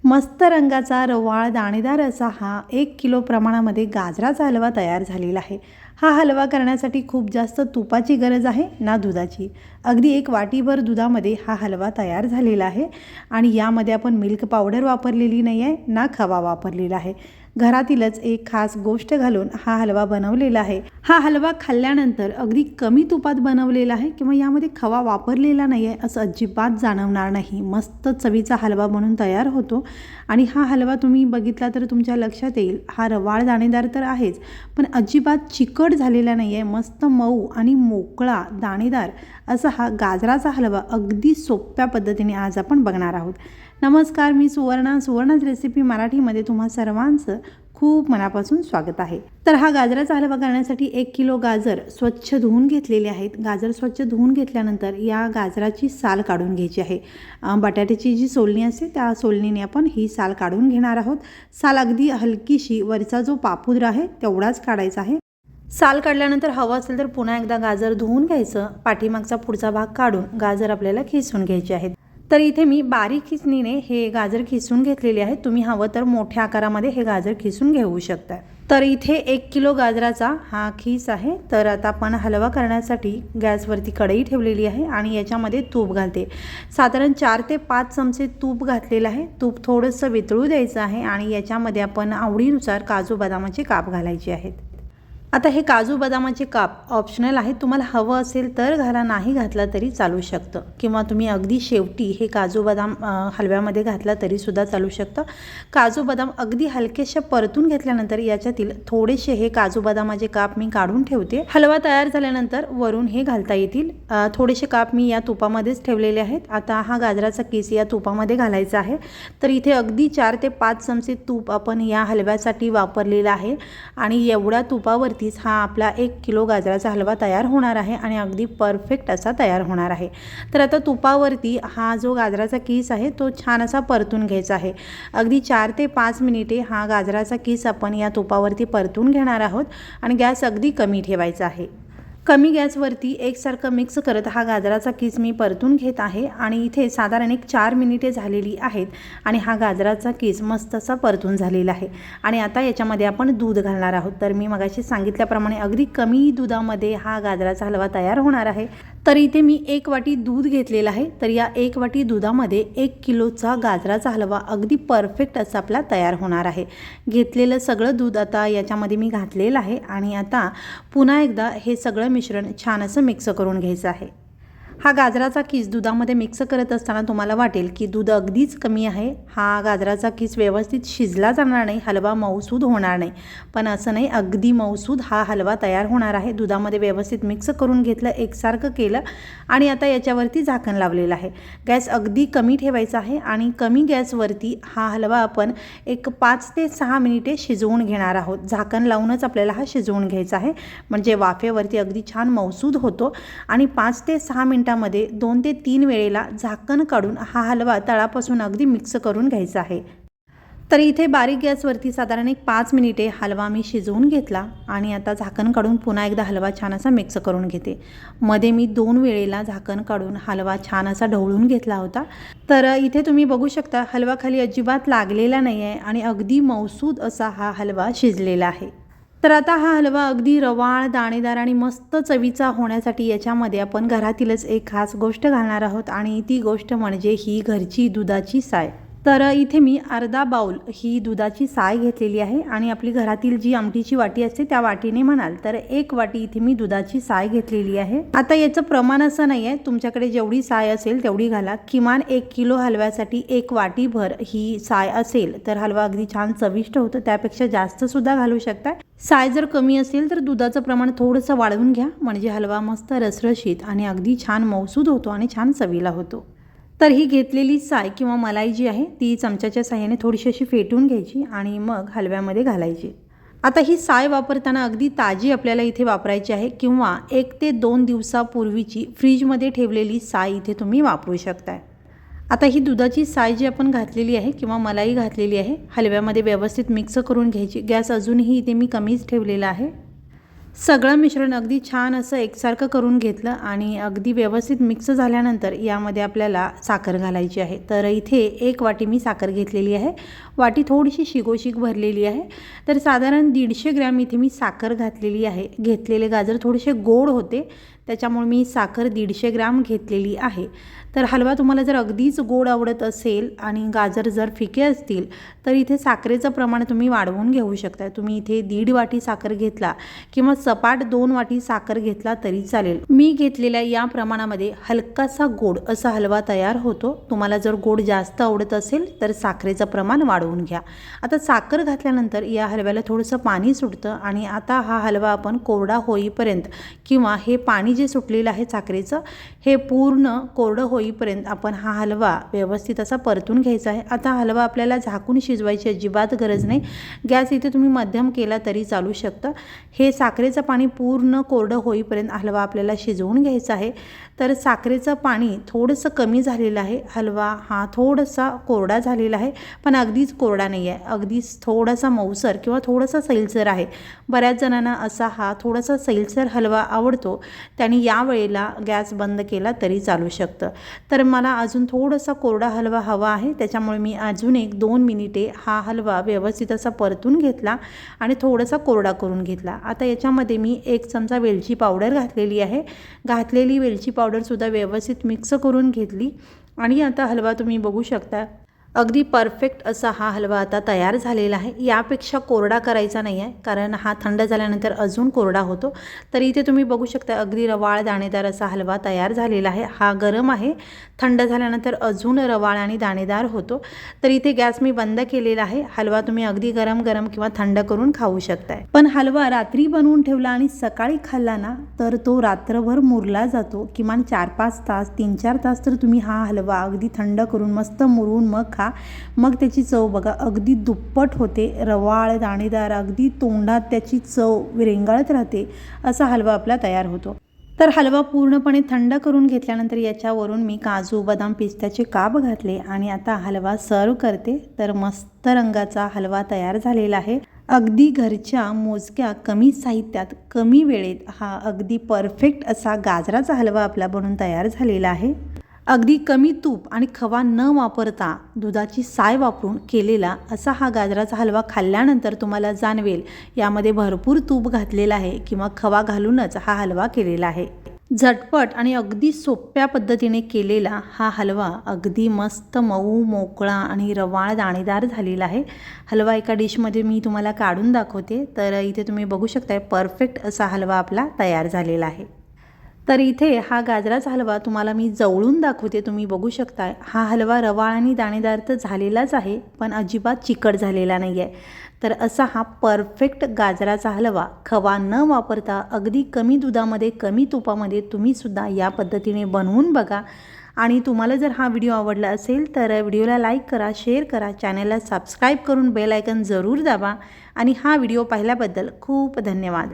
मस्त रंगाचा रवाळ दाणेदार असा हा 1 किलो प्रमाणामध्ये गाजराचा हलवा तयार झालेला आहे। हा हलवा करण्यासाठी खूप जास्त तुपाची गरज आहे ना दुधाची। अगदी 1 वाटीभर दुधामध्ये हा हलवा तयार झालेला आहे आणि यामध्ये आपण मिल्क पावडर वापरलेली नाही आहे ना खवा वापरलेला आहे। घरातीलच एक खास गोष्ट घालून हा हलवा बनवलेला आहे। हा हलवा खाल्ल्यानंतर अगदी कमी तुपात बनवलेला आहे किंवा यामध्ये खवा वापरलेला नाही आहे असं अजिबात जाणवणार नाही। मस्त चवीचा हलवा बनून तयार होतो आणि हा हलवा तुम्ही बघितला तर तुमच्या लक्षात येईल हा रवाळ दाणेदार तर आहेच पण अजिबात चिकट झालेला नाही आहे। मस्त मऊ आणि मोकळा दाणेदार असा हा गाजराचा हलवा अगदी सोप्या पद्धतीने आज आपण बघणार आहोत। नमस्कार, मी सुवर्णाच रेसिपी मराठीमध्ये तुम्हा सर्वांचं खूप मनापासून स्वागत आहे। तर हा गाजराचा हलवा करण्यासाठी 1 किलो गाजर स्वच्छ धुवून घेतलेले आहेत। गाजर स्वच्छ धुवून घेतल्यानंतर या गाजराची साल काढून घ्यायची आहे। बटाट्याची जी सोलणी असते त्या सोलणीने आपण ही साल काढून घेणार आहोत। साल अगदी हलकीशी वरचा जो पापुद्रा आहे तेवढाच काढायचा आहे। साल काढल्यानंतर हवं असेल तर पुन्हा एकदा गाजर धुवून घ्यायचं। पाठीमागचा पुढचा भाग काढून गाजर आपल्याला खिसून घ्यायचे आहेत। तर इथे मी बारीक खिसणीने हे गाजर खिसून घेतलेले आहेत। तुम्ही हवं तर मोठ्या आकारामध्ये हे गाजर खिसून घेऊ शकता। तर इथे 1 किलो गाजराचा हा खीस आहे। तर आता आपण हलवा करण्यासाठी गॅसवरती कढई ठेवलेली आहे आणि याच्यामध्ये तूप घालते। साधारण 4 ते 5 चमचे तूप घातलेलं आहे। तूप थोडंसं वितळू द्यायचं आहे आणि याच्यामध्ये आपण आवडीनुसार काजू बदामाचे काप घालायचे आहेत। आता हे काजू बदामाचे काप ऑप्शनल आहेत, तुम्हाला हवं असेल तर घाला, नाही घातला तरी चालू शकतं किंवा तुम्ही अगदी शेवटी हे काजू बदाम हलव्यामध्ये घातला तरी सुद्धा चालू शकतं। काजू बदाम अगदी हलकेशा परतून घेतल्यानंतर याच्यातील थोडेसे हे काजू बदामाचे काप मी काढून ठेवते। हलवा तयार झाल्यानंतर वरून हे घालता येतील। थोडेसे काप मी या तुपामध्येच ठेवलेले आहेत। आता हा गाजराचा किस या तुपामध्ये घालायचा आहे। तर इथे अगदी 4 ते 5 चमचे तूप आपण या हलव्यासाठी वापरलेला आहे आणि एवढ्या तुपावरती हा आपला 1 किलो गाजराचा हलवा तयार होणार आहे आणि अगदी परफेक्ट असा तयार होणार आहे। तर आता तुपावरती हा जो गाजराचा किस आहे तो छान असा परतून घ्यायचा आहे। अगदी 4 ते 5 मिनिटे हा गाजराचा किस आपण या तुपावरती परतून घेणार आहोत आणि गॅस अगदी कमी ठेवायचा आहे। कमी गॅसवरती एकसारखं मिक्स करत हा गाजराचा किस मी परतून घेत आहे आणि इथे साधारण 4 मिनिटे झालेली आहेत आणि हा गाजराचा किस मस्त असा परतून झालेला आहे आणि आता याच्यामध्ये आपण दूध घालणार आहोत। तर मी मगाशी सांगितल्याप्रमाणे अगदी कमी दुधामध्ये हा गाजराचा हलवा तयार होणार आहे। तर इथे मी 1 वाटी दूध घेतलेला आहे। तर या 1 वाटी दुधामध्ये 1 किलोचा गाजराचा हलवा अगदी परफेक्ट असा आपला तयार होणार आहे। घेतलेलं सगळं दूध आता याच्यामध्ये मी घातलेलं आहे आणि आता पुन्हा एकदा हे सगळं मिश्रण छान असं मिक्स करून घ्यायचं आहे। हा गाजराचा किस दुधामध्ये मिक्स करत असताना तुम्हाला वाटेल की दूध अगदीच कमी आहे, हा गाजराचा किस व्यवस्थित शिजला जाणार नाही, हलवा मऊसूद होणार नाही। पण असं नाही, अगदी मऊसूद हा हलवा तयार होणार आहे। दुधामध्ये व्यवस्थित मिक्स करून घेतलं, एकसारखं केलं आणि आता याच्यावरती झाकण लावलेलं आहे। गॅस अगदी कमी ठेवायचा आहे आणि कमी गॅसवरती हा हलवा आपण 5 ते 6 मिनिटे शिजवून घेणार आहोत। झाकण लावूनच आपल्याला हा शिजवून घ्यायचा आहे म्हणजे वाफेवरती अगदी छान मऊसूद होतो आणि 5 ते 6 मिनिटांमध्ये 2 ते 3 वेळेला झाकण काढून हा हलवा तळापासून अगदी मिक्स करून घ्यायचा आहे। तर इथे बारीक गॅसवरती साधारण 5 मिनिटे हलवा मी शिजवून घेतला आणि आता झाकण काढून पुन्हा एकदा हलवा छान असा मिक्स करून घेते। मध्ये मी 2 वेळेला झाकण काढून हलवा छान असा ढवळून घेतला होता। तर इथे तुम्ही बघू शकता हलवा खाली अजिबात लागलेला नाही आहे आणि अगदी मऊसूद असा हा हलवा शिजलेला आहे। तर आता हा हलवा अगदी रवाळ दाणेदार आणि मस्त चवीचा होण्यासाठी याच्यामध्ये आपण घरातीलच एक खास गोष्ट घालणार आहोत आणि ती गोष्ट म्हणजे ही घरची दुधाची साय। तर इथे मी अर्धा बाउल ही दुधाची साय घेतलेली आहे आणि आपली घरातील जी आमटीची वाटी असते त्या वाटीने म्हणाल तर 1 वाटी इथे मी दुधाची साय घेतलेली आहे। आता याचं प्रमाण असं नाही आहे, तुमच्याकडे जेवढी साय असेल तेवढी घाला। किमान 1 किलो हलव्यासाठी 1 वाटीभर ही साय असेल तर हलवा अगदी छान चविष्ट होतं, त्यापेक्षा जास्त सुद्धा घालू शकता। साय जर कमी असेल तर दुधाचं प्रमाण थोडंसं वाढवून घ्या म्हणजे हलवा मस्त रसरशीत आणि अगदी छान मऊसूद होतो आणि छान चवीला होतो। तर ही घेतलेली साय किंवा मलाई जी आहे ती चमच्याच्या साहाय्याने थोडीशी अशी फेटून घ्यायची आणि मग हलव्यामध्ये घालायची। आता ही साय वापरताना अगदी ताजी आपल्याला इथे वापरायची आहे किंवा 1 ते 2 दिवसापूर्वीची फ्रीजमध्ये ठेवलेली साय इथे तुम्ही वापरू शकताय। आता ही दुधाची साय जी आपण घातलेली आहे किंवा मलाई घातलेली आहे हलव्यामध्ये व्यवस्थित मिक्स करून घ्यायची। गॅस अजूनही इथे मी कमीच ठेवलेला आहे। सगळं मिश्रण अगदी छान असं एकसारखं करून घेतलं आणि अगदी व्यवस्थित मिक्स झाल्यानंतर यामध्ये आपल्याला साखर घालायची आहे। तर इथे 1 वाटी मी साखर घेतलेली आहे। वाटी थोडीशी शिगोशिग भरलेली आहे। तर साधारण 150 ग्रॅम इथे मी साखर घातलेली आहे। घेतलेले गाजर थोडेसे गोड होते, त्याच्यामुळे मी साखर 150 ग्रॅम घेतलेली आहे। तर हलवा तुम्हाला जर अगदीच गोड आवडत असेल आणि गाजर जर फिके असतील तर इथे साखरेचं प्रमाण तुम्ही वाढवून घेऊ शकता। तुम्ही इथे 1.5 वाटी साखर घेतला किंवा सपाट 2 वाटी साखर घेतला तरी चालेल। मी घेतलेल्या या प्रमाणामध्ये हलकासा गोड असा हलवा तयार होतो। तुम्हाला जर गोड जास्त आवडत असेल तर साखरेचं प्रमाण वाढवून घ्या। आता साखर घातल्यानंतर या हलव्याला थोडंसं पाणी सुटतं आणि आता हा हलवा आपण कोरडा होईपर्यंत किंवा हे पाणी जे सुटलेलं आहे साखरेचं हे पूर्ण कोरडं होईपर्यंत आपण हा हलवा व्यवस्थित असा परतून घ्यायचा आहे। आता हलवा आपल्याला झाकून शिजवायची अजिबात गरज नाही। गॅस इथे तुम्ही मध्यम केला तरी चालू शकतं। हे साखरेचं पाणी पूर्ण कोरडं होईपर्यंत हलवा आपल्याला शिजवून घ्यायचा आहे। तर साखरेचं पाणी थोडंसं कमी झालेलं आहे। हलवा हा थोडासा कोरडा झालेला आहे, पण अगदीच कोरडा नाही आहे, अगदीच थोडासा मऊसर किंवा थोडासा सैलसर आहे। बऱ्याच जणांना असा हा थोडासा सैलसर हलवा आवडतो, त्यांनी या वेळेला गॅस बंद केला तरी चालू शकतं। तर मला अजून थोडासा कोरडा हलवा हवा आहे, त्याच्यामुळे मी अजून 1-2 मिनिटे हा हलवा व्यवस्थित असा परतून घेतला आणि थोडासा कोरडा करून घेतला। आता याच्यामध्ये मी 1 चमचा वेलची पावडर घातलेली आहे। घातलेली वेलची पावडरसुद्धा व्यवस्थित मिक्स करून घेतली आणि आता हलवा तुम्ही बघू शकता अगदी परफेक्ट असा हा हलवा आता तयार झालेला आहे। यापेक्षा कोरडा करायचा नाही आहे, कारण हा थंड झाल्यानंतर अजून कोरडा होतो। तर इथे तुम्ही बघू शकता अगदी रवाळ दाणेदार असा हलवा तयार झालेला आहे। हा गरम आहे, थंड झाल्यानंतर अजून रवाळ आणि दाणेदार होतो। तर इथे गॅस मी बंद केलेला आहे। हलवा तुम्ही अगदी गरम गरम किंवा थंड करून खाऊ शकताय। पण हलवा रात्री बनवून ठेवला आणि सकाळी खाल्ला ना तर तो रात्रभर मुरला जातो। किमान 4-5 तास 3-4 तास तर तुम्ही हा हलवा अगदी थंड करून मस्त मुरून मग खा। मग त्याची चव बघा अगदी दुप्पट होते, रवाळ दाणेदार, अगदी तोंडात त्याची चव रेंगाळत राहते असा हलवा आपला तयार होतो। तर हलवा पूर्णपणे थंड करून घेतल्यानंतर याच्यावरून मी काजू बदाम पिस्त्याचे काप घातले आणि आता हलवा सर्व करते। तर मस्त रंगाचा हलवा तयार झालेला आहे। अगदी घरच्या मोजक्या कमी साहित्यात कमी वेळेत हा अगदी परफेक्ट असा गाजराचा हलवा आपला बनून तयार झालेला आहे। अगदी कमी तूप आणि खवा न वापरता दुधाची साय वापरून केलेला असा हा गाजराचा हलवा खाल्ल्यानंतर तुम्हाला जाणवेल यामध्ये भरपूर तूप घातलेला आहे किंवा खवा घालूनच हा हलवा केलेला आहे। झटपट आणि अगदी सोप्या पद्धतीने केलेला हा हलवा अगदी मस्त मऊ मोकळा आणि रवाळ दाणेदार झालेला आहे। हलवा एका डिशमध्ये मी तुम्हाला काढून दाखवते। तर इथे तुम्ही बघू शकताय परफेक्ट असा हलवा आपला तयार झालेला आहे। तर इथे हा गाजराचा हलवा तुम्हाला मी जवळून दाखवते, तुम्ही बघू शकताय। हा हलवा रवाळ आणि दाणेदार तर झालेलाच आहे, पण अजिबात चिकट झालेला नाही आहे। तर असा हा परफेक्ट गाजराचा हलवा खवा न वापरता अगदी कमी दुधामध्ये कमी तुपामध्ये तुम्हीसुद्धा या पद्धतीने बनवून बघा। आणि तुम्हाला जर हा व्हिडिओ आवडला असेल तर व्हिडिओला लाईक करा, शेअर करा, चॅनलला सबस्क्राईब करून बेल आयकन जरूर दाबा आणि हा व्हिडिओ पाहिल्याबद्दल खूप धन्यवाद।